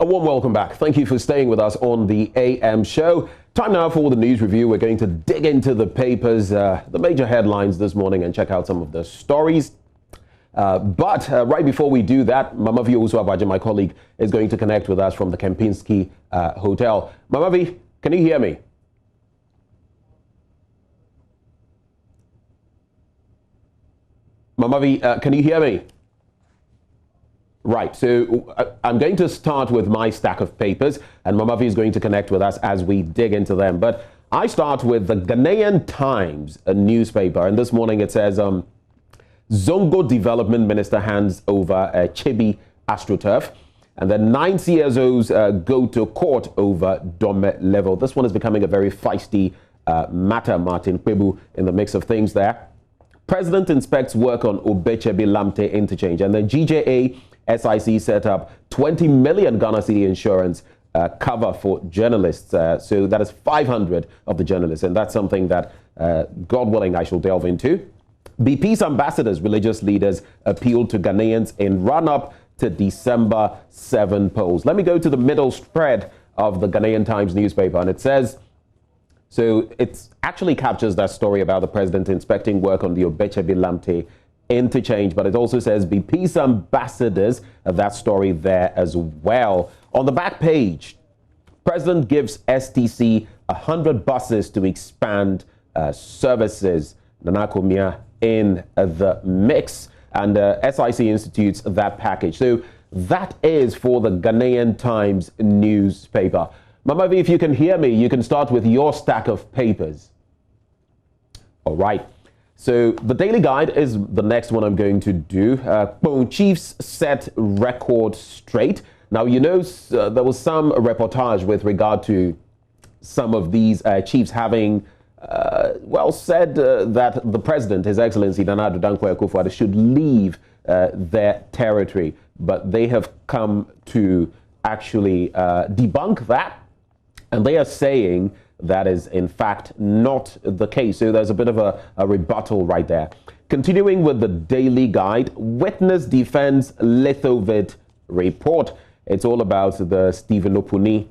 A warm welcome back. Thank you for staying with us on the AM show. Time now for the news review. We're going to dig into the papers, the major headlines this morning, and check out some of the stories. But right before we do that, Mamavi Owusu-Abaje, my colleague, is going to connect with us from the Kempinski Hotel. Mamavi, can you hear me? Mamavi, can you hear me? Right, so I'm going to start with my stack of papers, and Mamavi is going to connect with us as we dig into them. But I start with the Ghanaian Times, a newspaper, and this morning it says, Zongo Development Minister hands over Chibi AstroTurf, and then 9 CSOs go to court over Domelevo. This one is becoming a very feisty matter, Martin Kwebu, in the mix of things there. President inspects work on Obechebi-Lamte interchange, and the GJA SIC set up 20 million Ghana Cedi insurance cover for journalists. So that is 500 of the journalists, and that's something that, God willing, I shall delve into. BP's ambassadors, religious leaders, appeal to Ghanaians in run-up to December 7 polls. Let me go to the middle spread of the Ghanaian Times newspaper, and it says, so it actually captures that story about the president inspecting work on the Obechebi-Lamte interchange, but it also says BP's ambassadors, that story there as well. On the back page, president gives STC 100 buses to expand services. Nanakomia in the mix, and SIC institutes that package. So that is for the Ghanaian Times newspaper. Mamavi, if you can hear me, you can start with your stack of papers. All right. So the Daily Guide is the next one I'm going to do. Chiefs set record straight. Now, you know, there was some reportage with regard to some of these chiefs having, said that the president, His Excellency Nana Addo Dankwa Akufo-Addo, should leave their territory. But they have come to actually debunk that. And they are saying that is, in fact, not the case. So there's a bit of a rebuttal right there. Continuing with the Daily Guide, Witness Defends Lithovid Report. It's all about the Stephen Opuni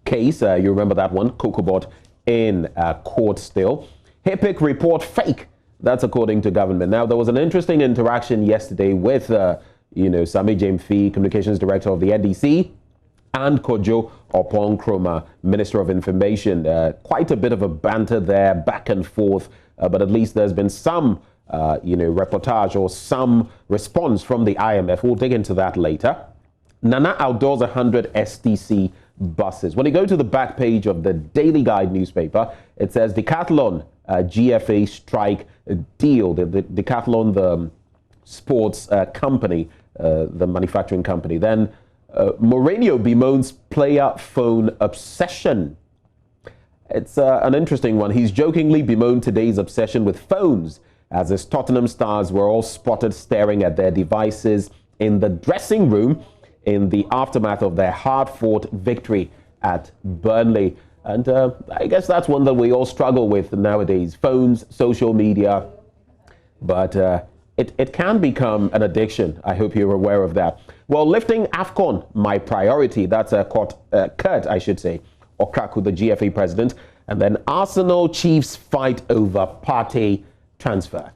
case. You remember that one, Kokobot in court still. HIPIC report fake. That's according to government. Now, there was an interesting interaction yesterday with, Sami Jemfi, Communications Director of the NDC, and Kojo Opon-Kroma, Minister of Information. Quite a bit of a banter there, back and forth, but at least there's been some, reportage or some response from the IMF. We'll dig into that later. Nana outdoors 100 STC buses. When you go to the back page of the Daily Guide newspaper, it says Decathlon GFA strike deal. The Decathlon, the sports company, the manufacturing company. Then Mourinho bemoans player phone obsession. It's an interesting one. He's jokingly bemoaned today's obsession with phones as his Tottenham stars were all spotted staring at their devices in the dressing room in the aftermath of their hard-fought victory at Burnley. And I guess that's one that we all struggle with nowadays. Phones, social media, but it can become an addiction. I hope you're aware of that. Well, lifting AFCON, my priority. That's Kurt, I should say, or Kraku, the GFA president. And then Arsenal Chiefs fight over Partey transfer.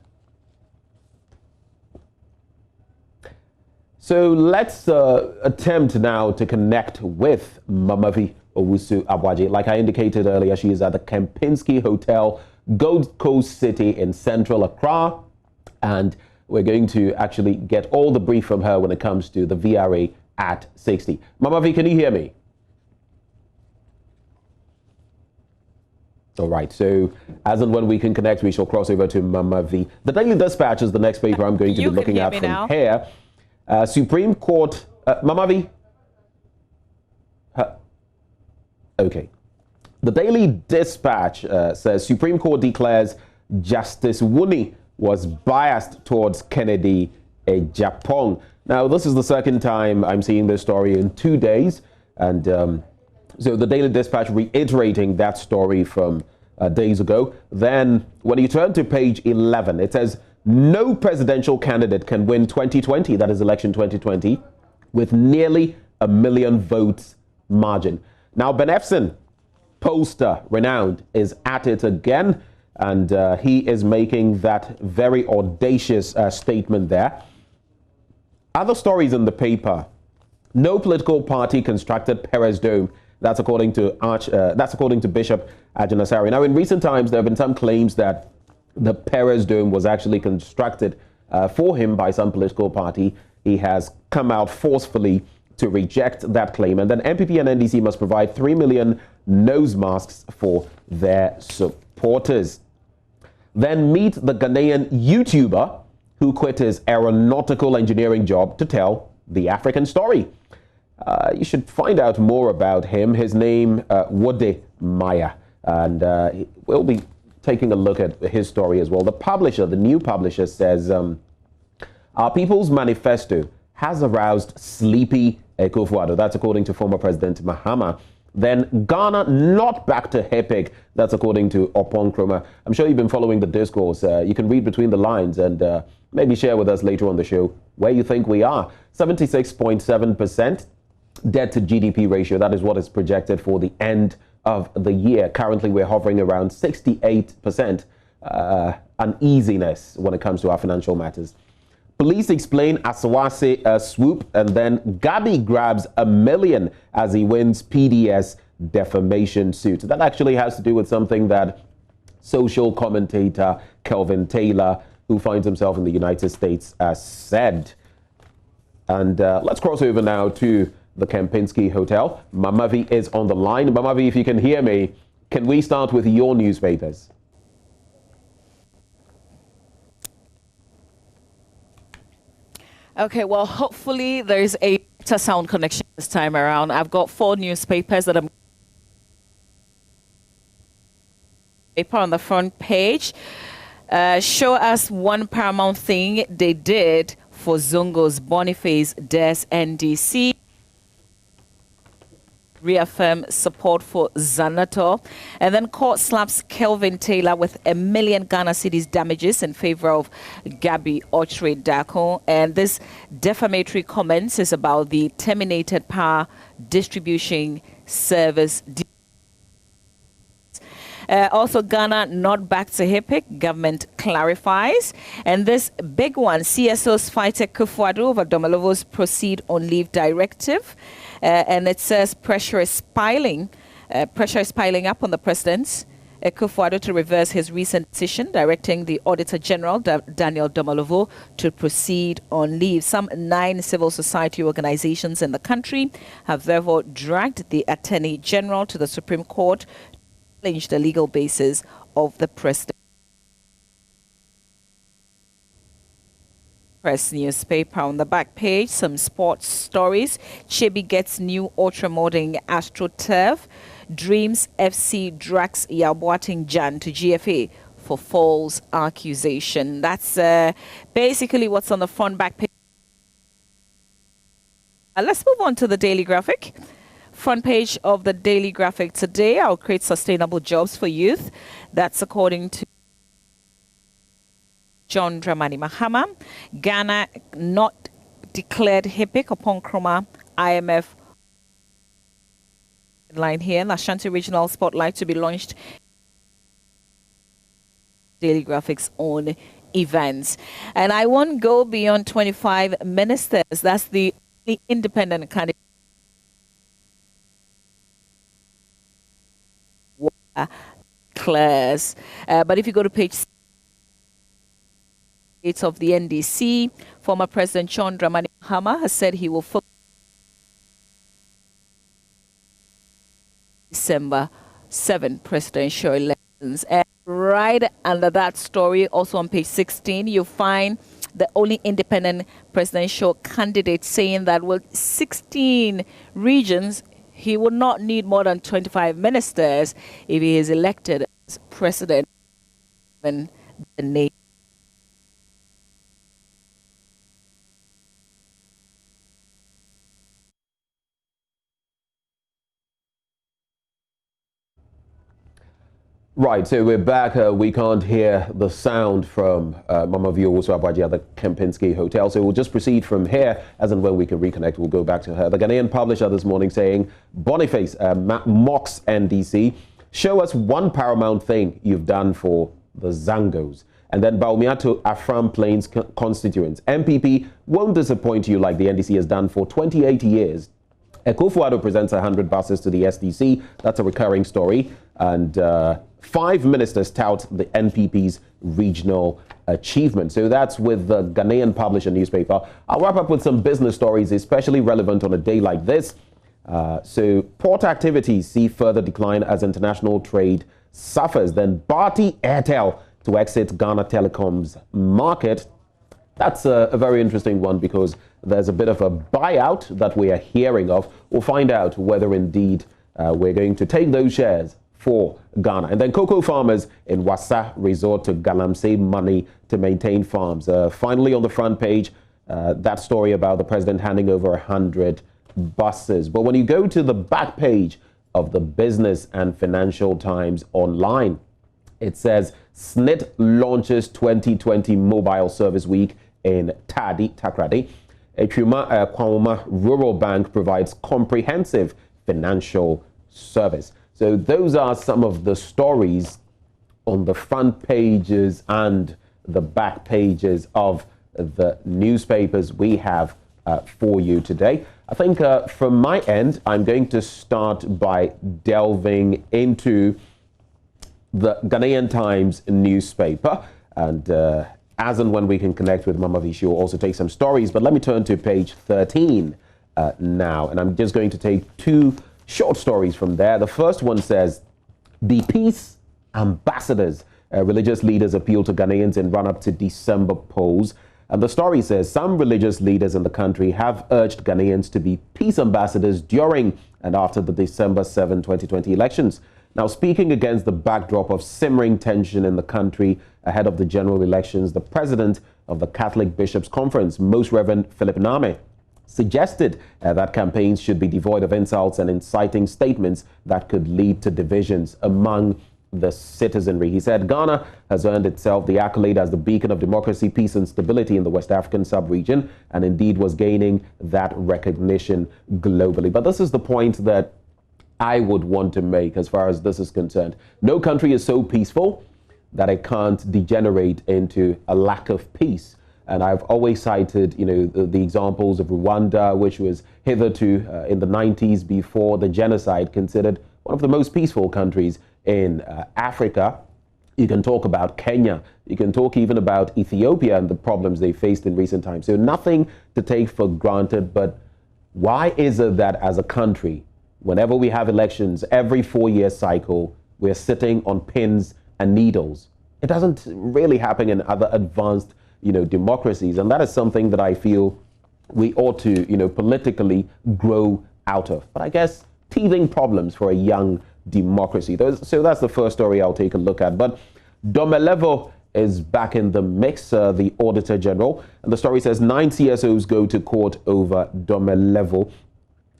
So let's attempt now to connect with Mamavi Owusu-Abaje. Like I indicated earlier, she is at the Kempinski Hotel, Gold Coast City in central Accra. And we're going to actually get all the brief from her when it comes to the VRA at 60. Mamavi, can you hear me? All right, so as and when we can connect, we shall cross over to Mamavi. The Daily Dispatch is the next paper I'm going to be looking at from here. Supreme Court, Mamavi? Okay. The Daily Dispatch says Supreme Court declares Justice Wuni was biased towards Kennedy Ejapong. Now, this is the second time I'm seeing this story in 2 days. And so the Daily Dispatch reiterating that story from days ago. Then when you turn to page 11, it says, no presidential candidate can win 2020, that is election 2020, with nearly a million votes margin. Now, Benefson, pollster renowned, is at it again, and he is making that very audacious statement there. Other stories in the paper: no political party constructed Perez Dome. That's according to Bishop Ajanasari. Now, in recent times, there have been some claims that the Perez Dome was actually constructed for him by some political party. He has come out forcefully to reject that claim. And then MPP and NDC must provide 3 million nose masks for their supporters. Then meet the Ghanaian YouTuber who quit his aeronautical engineering job to tell the African story. You should find out more about him. His name, Wode Maya. And we'll be taking a look at his story as well. The publisher, the new publisher, says our People's Manifesto has aroused sleepy Akufo-Addo. That's according to former President Mahama. Then Ghana not back to HIPIC. That's according to Opon Kroma. I'm sure you've been following the discourse. You can read between the lines and maybe share with us later on the show where you think we are. 76.7% debt to GDP ratio. That is what is projected for the end of the year. Currently, we're hovering around 68%. Uneasiness when it comes to our financial matters. Police explain Asawase swoop, and then Gabi grabs $1 million as he wins PDS defamation suit. That actually has to do with something that social commentator Kelvin Taylor, who finds himself in the United States, said. And let's cross over now to the Kempinski Hotel. Mamavi is on the line. Mamavi, if you can hear me, can we start with your newspapers? Okay, well, hopefully there's a better sound connection this time around. I've got 4 newspapers that I'm paper on the front page. Show us one paramount thing they did for Zongo's Boniface Des NDC. Reaffirm support for Zanato. And then court slaps Kelvin Taylor with $1 million Ghana cedis damages in favor of Gabi Ochre Dako. And this defamatory comments is about the terminated power distribution service. Also, Ghana not back to HIPIC, government clarifies. And this big one, CSOs fight Akufo-Addo over Domelevo's proceed on leave directive. And it says pressure is piling up on the president, Akufo-Addo, to reverse his recent decision directing the Auditor General, Daniel Domelevo, to proceed on leave. Some 9 civil society organizations in the country have therefore dragged the Attorney General to the Supreme Court to challenge the legal basis of the president. Press newspaper on the back page, some sports stories. Chibi gets new ultra-modern AstroTurf. Dreams FC drags Yaboating Jan to GFA for false accusation. That's basically what's on the front back page. Let's move on to the Daily Graphic. Front page of the Daily Graphic today, I'll create sustainable jobs for youth. That's according to John Dramani Mahama. Ghana not declared HIPIC upon Kroma IMF line here. The Ashanti Regional Spotlight to be launched. Daily Graphics on events. And I won't go beyond 25 ministers. That's the only independent candidate. Class. But if you go to page 8 of the NDC, former President Dramani Hama has said he will focus December 7 presidential elections. And right under that story, also on page 16, you'll find the only independent presidential candidate saying that with 16 regions, he would not need more than 25 ministers if he is elected as president of the nation. Right, so we're back. We can't hear the sound from Mama View, also at the Kempinski Hotel. So we'll just proceed from here, as and when we can reconnect, we'll go back to her. The Ghanaian publisher this morning saying, Boniface mocks NDC. Show us one paramount thing you've done for the Zangos. And then Bawumia to Afram Plains constituents. MPP won't disappoint you like the NDC has done for 28 years. Akufo-Addo presents 100 buses to the SDC. That's a recurring story. And 5 ministers tout the NPP's regional achievement. So that's with the Ghanaian publisher newspaper. I'll wrap up with some business stories, especially relevant on a day like this. So port activities see further decline as international trade suffers. Then Bharti Airtel to exit Ghana Telecom's market. That's a very interesting one because there's a bit of a buyout that we are hearing of. We'll find out whether indeed we're going to take those shares for Ghana. And then cocoa farmers in Wassa resort to galamsey money to maintain farms. Finally, on the front page, that story about the president handing over 100 buses. But when you go to the back page of the Business and Financial Times online, it says SNIT launches 2020 Mobile Service Week in Takrady. Kwawoma Rural Bank provides comprehensive financial service. So those are some of the stories on the front pages and the back pages of the newspapers we have for you today. I think from my end, I'm going to start by delving into the Ghanaian Times newspaper. And as and when we can connect with Mama V, she'll also take some stories. But let me turn to page 13 now. And I'm just going to take two short stories from there. The first one says, the peace ambassadors, religious leaders appeal to Ghanaians in run-up to December polls. And the story says some religious leaders in the country have urged Ghanaians to be peace ambassadors during and after the December 7, 2020 elections. Now, speaking against the backdrop of simmering tension in the country ahead of the general elections, the president of the Catholic Bishops' Conference, Most Reverend Philip Name, suggested that campaigns should be devoid of insults and inciting statements that could lead to divisions among the citizenry. He said Ghana has earned itself the accolade as the beacon of democracy, peace and stability in the West African sub-region, and indeed was gaining that recognition globally. But this is the point that I would want to make as far as this is concerned. No country is so peaceful that it can't degenerate into a lack of peace. And I've always cited, the examples of Rwanda, which was hitherto in the 90s before the genocide considered one of the most peaceful countries in Africa. You can talk about Kenya. You can talk even about Ethiopia and the problems they faced in recent times. So nothing to take for granted. But why is it that as a country, whenever we have elections, every 4-year cycle, we're sitting on pins and needles? It doesn't really happen in other advanced democracies. And that is something that I feel we ought to, politically grow out of. But I guess teething problems for a young democracy. So that's the first story I'll take a look at. But Domelevo is back in the mix, the Auditor General. And the story says 9 CSOs go to court over Domelevo.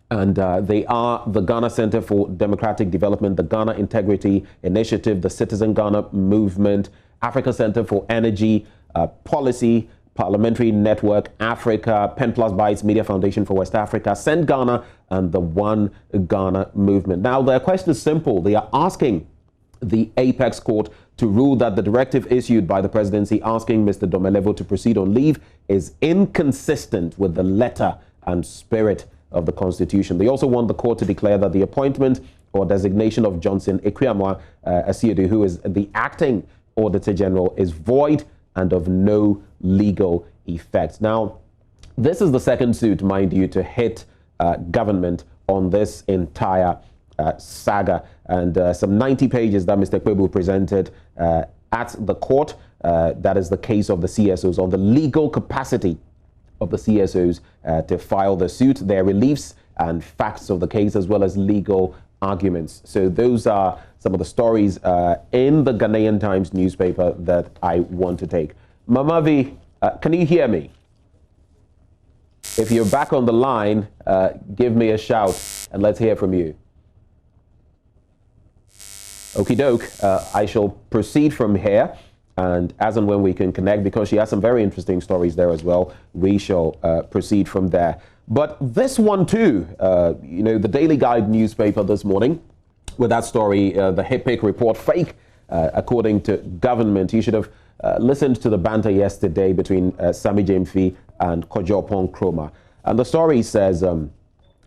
And they are the Ghana Center for Democratic Development, the Ghana Integrity Initiative, the Citizen Ghana Movement, Africa Center for Energy Policy, Parliamentary Network Africa, Pen Plus Bytes, Media Foundation for West Africa, Send Ghana, and the One Ghana Movement. Now, their question is simple. They are asking the Apex Court to rule that the directive issued by the presidency asking Mr. Domelevo to proceed on leave is inconsistent with the letter and spirit of the Constitution. They also want the court to declare that the appointment or designation of Johnson Equiamwa Asiedu, who is the acting Auditor General, is void and of no legal effect. Now, this is the second suit, mind you, to hit government on this entire saga. And some 90 pages that Mr. Kwebu presented at the court. That is the case of the CSOs on the legal capacity of the CSOs to file the suit, their reliefs and facts of the case, as well as legal arguments. So those are some of the stories in the Ghanaian Times newspaper that I want to take. Mamavi, can you hear me? If you're back on the line, give me a shout and let's hear from you. Okie doke. I shall proceed from here. And as and when we can connect, because she has some very interesting stories there as well, we shall proceed from there. But this one too, the Daily Guide newspaper this morning, with that story, the HIPIC report fake, according to government. You should have listened to the banter yesterday between Sami James-Fi and Kojo Nkrumah. And the story says,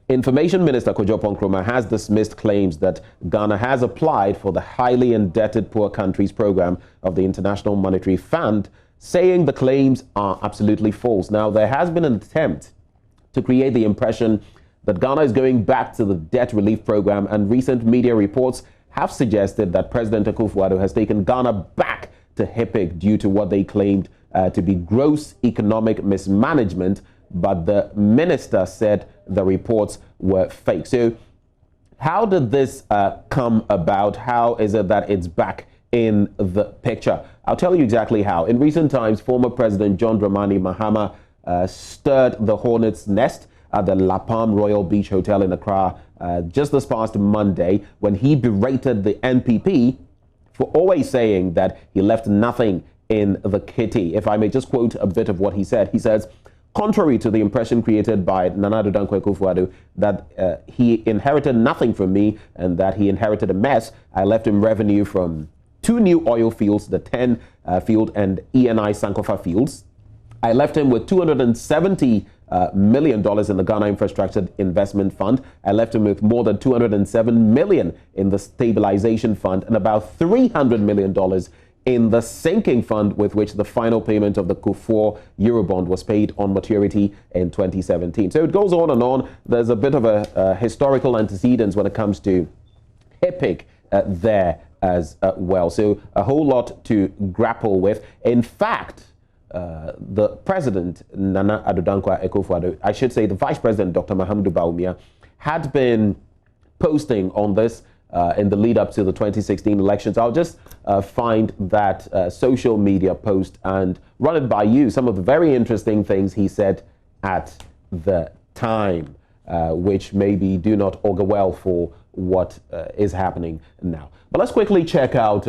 Information Minister Kojo Nkrumah has dismissed claims that Ghana has applied for the highly indebted poor countries program of the International Monetary Fund, saying the claims are absolutely false. Now, there has been an attempt to create the impression that Ghana is going back to the debt relief program, and recent media reports have suggested that President Akufo-Addo has taken Ghana back to HIPIC due to what they claimed to be gross economic mismanagement, but the minister said the reports were fake. So how did this come about? How is it that it's back in the picture? I'll tell you exactly how. In recent times, former President John Dramani Mahama stirred the hornet's nest at the La Palm Royal Beach Hotel in Accra just this past Monday, when he berated the NPP for always saying that he left nothing in the kitty. If I may just quote a bit of what he said. He says, contrary to the impression created by Nana Addo Dankwa Akufo-Addo that he inherited nothing from me and that he inherited a mess, I left him revenue from 2 new oil fields, the 10 field and ENI Sankofa fields. I left him with $270 million in the Ghana Infrastructure Investment Fund. I left him with more than $207 million in the Stabilization Fund and about $300 million in the sinking fund, with which the final payment of the Kufuor Eurobond was paid on maturity in 2017. So it goes on and on. There's a bit of a historical antecedents when it comes to HIPIC there as well. So a whole lot to grapple with. In fact, the president, Nana Addo Dankwa Akufo-Addo, I should say the vice president, Dr. Mahamudu Bawumia, had been posting on this in the lead up to the 2016 elections. I'll just find that social media post and run it by you. Some of the very interesting things he said at the time, which maybe do not augur well for what is happening now. But let's quickly check out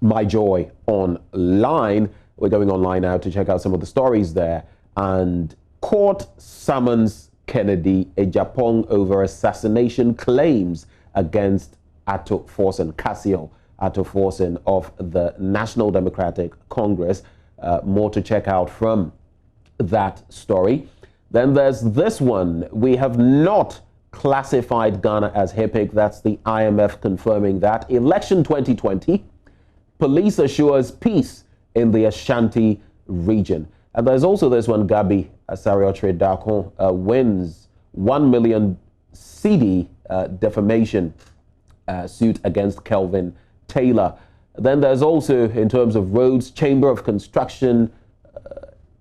My Joy online. We're going online now to check out some of the stories there. And court summons Kennedy Ejapong over assassination claims against Atto Forson, Cassio Atto Forson of the National Democratic Congress. More to check out from that story. Then there's this one. We have not classified Ghana as HIPIC. That's the IMF confirming that. Election 2020, police assures peace in the Ashanti region. And there's also this one, Gabi Asariotre Dakon wins 1 million CD defamation suit against Kelvin Taylor. Then there's also, in terms of roads, Chamber of Construction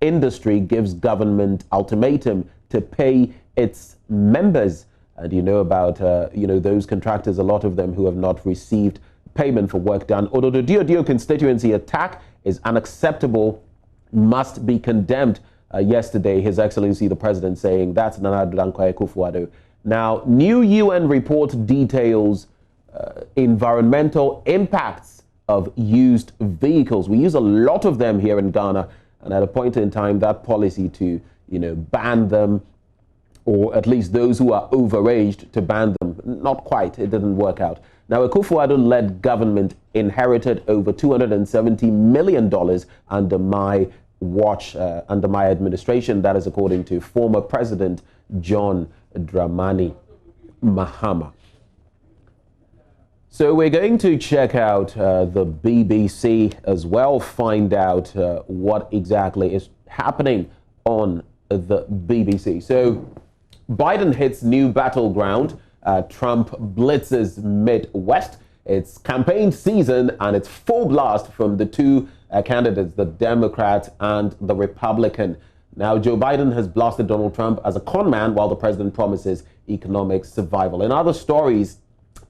Industry gives government ultimatum to pay its members. And you know about, those contractors, a lot of them who have not received payment for work done. Although the Dio constituency attack is unacceptable, must be condemned. Yesterday, His Excellency the President saying that's Nana Addo Dankwa Akufo-Addo. Now, new UN report details environmental impacts of used vehicles. We use a lot of them here in Ghana, and at a point in time, that policy to, ban them, or at least those who are overaged to ban them, not quite, it didn't work out. Now, Akufo-Addo-led government inherited over $270 million under my watch, under my administration. That is according to former President John Dramani Mahama. So we're going to check out the BBC as well, find out what exactly is happening on the BBC. So Biden hits new battleground. Trump blitzes Midwest. It's campaign season and it's full blast from the two candidates, the Democrat and the Republican. Now, Joe Biden has blasted Donald Trump as a con man while the president promises economic survival. In other stories,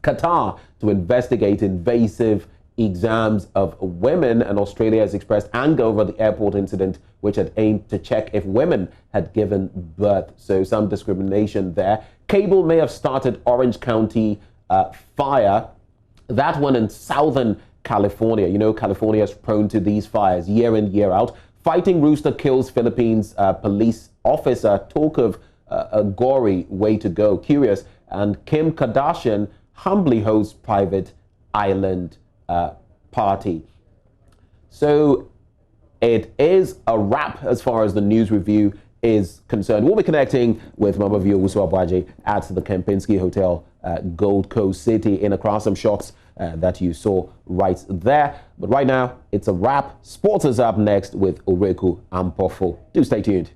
Qatar to investigate invasive exams of women, and Australia has expressed anger over the airport incident, which had aimed to check if women had given birth. So some discrimination there. Cable may have started Orange County fire That one in Southern California. You know, California is prone to these fires year in, year out. Fighting rooster kills Philippines police officer. Talk of a gory way to go. Curious. And Kim Kardashian humbly hosts private island party. So it is a wrap as far as the news review is concerned. We'll be connecting with Mama Vio Uswabwaji at the Kempinski Hotel, Gold Coast City, in across some shots that you saw right there. But right now, it's a wrap. Sports is up next with Oreku Ampofo. Do stay tuned.